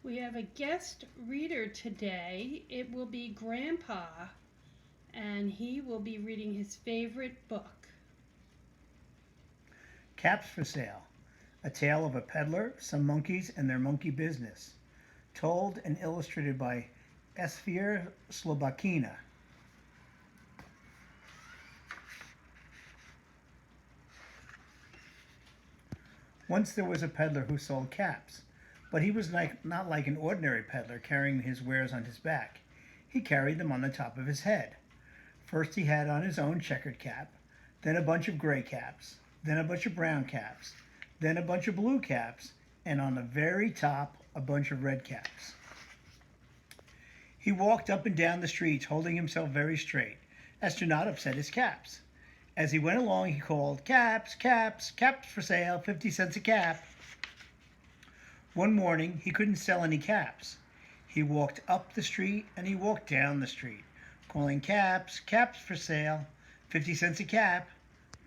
We have a guest reader today. It will be Grandpa, and he will be reading his favorite book. Caps for Sale, a tale of a peddler, some monkeys, and their monkey business. Told and illustrated by Esfir Slobakina. Once there was a peddler who sold caps, but he was not like an ordinary peddler carrying his wares on his back. He carried them on the top of his head. First he had on his own checkered cap, then a bunch of gray caps, then a bunch of brown caps, then a bunch of blue caps, and on the very top a bunch of red caps. He walked up and down the streets holding himself very straight, as to not upset his caps. As he went along, he called, "Caps, caps, caps for sale, 50 cents a cap." One morning, he couldn't sell any caps. He walked up the street and he walked down the street, calling, "Caps, caps for sale, 50 cents a cap."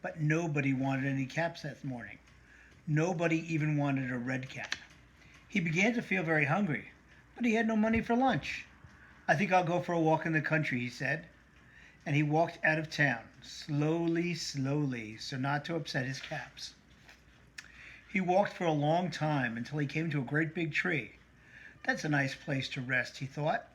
But nobody wanted any caps that morning. Nobody even wanted a red cap. He began to feel very hungry, but he had no money for lunch. "I think I'll go for a walk in the country," he said. And he walked out of town, slowly, slowly, so not to upset his caps. He walked for a long time until he came to a great big tree. "That's a nice place to rest," he thought.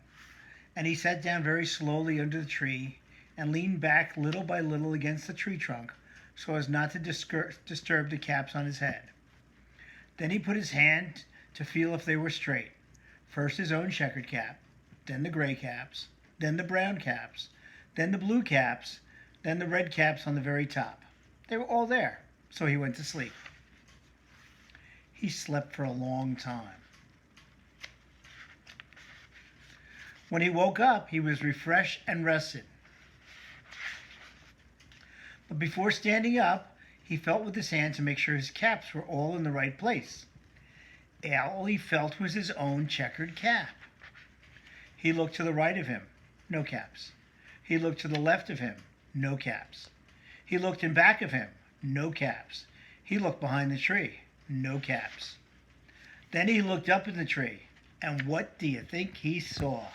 And he sat down very slowly under the tree and leaned back little by little against the tree trunk so as not to disturb the caps on his head. Then he put his hand to feel if they were straight. First his own checkered cap, then the gray caps, then the brown caps, then the blue caps, then the red caps on the very top. They were all there, so he went to sleep. He slept for a long time. When he woke up, he was refreshed and rested. But before standing up, he felt with his hand to make sure his caps were all in the right place. All he felt was his own checkered cap. He looked to the right of him, no caps. He looked to the left of him, no caps. He looked in back of him, no caps. He looked behind the tree, no caps. Then he looked up in the tree, and what do you think he saw?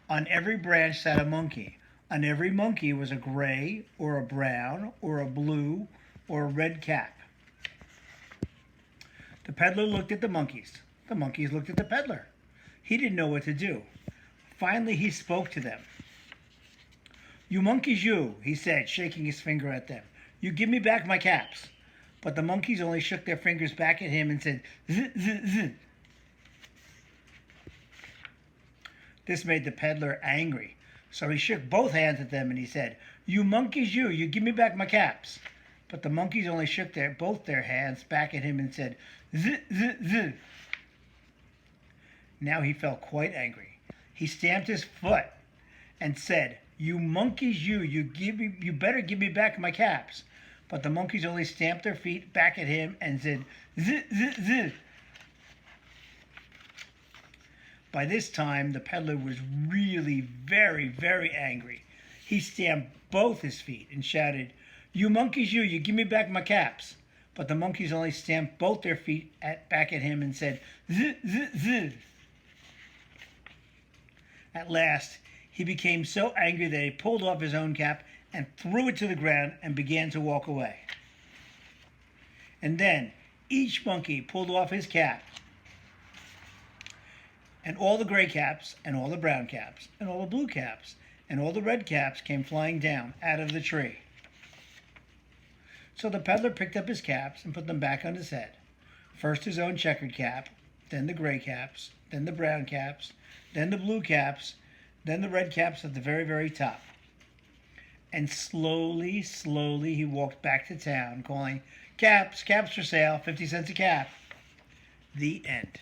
On every branch sat a monkey. On every monkey was a gray, or a brown, or a blue, or a red cap. The peddler looked at the monkeys. The monkeys looked at the peddler. He didn't know what to do. Finally, he spoke to them. "You monkeys, you," he said, shaking his finger at them. "You give me back my caps." But the monkeys only shook their fingers back at him and said, "Z, z, z." This made the peddler angry, so he shook both hands at them and he said, "You monkeys, you give me back my caps." But the monkeys only shook both their hands back at him and said, "Z, z, z." Now he felt quite angry. He stamped his foot and said, "You monkeys, you better give me back my caps." But the monkeys only stamped their feet back at him and said, "Z, z, z." By this time, the peddler was really very, very angry. He stamped both his feet and shouted, "You monkeys, you give me back my caps." But the monkeys only stamped both their feet back at him and said, "Z, z, z." At last, he became so angry that he pulled off his own cap and threw it to the ground and began to walk away. And then each monkey pulled off his cap, and all the gray caps, and all the brown caps, and all the blue caps, and all the red caps came flying down out of the tree. So the peddler picked up his caps and put them back on his head. First his own checkered cap, then the gray caps, then the brown caps, then the blue caps, then the red caps at the very, very top. And slowly, slowly he walked back to town calling, "Caps, caps for sale, 50 cents a cap." The end.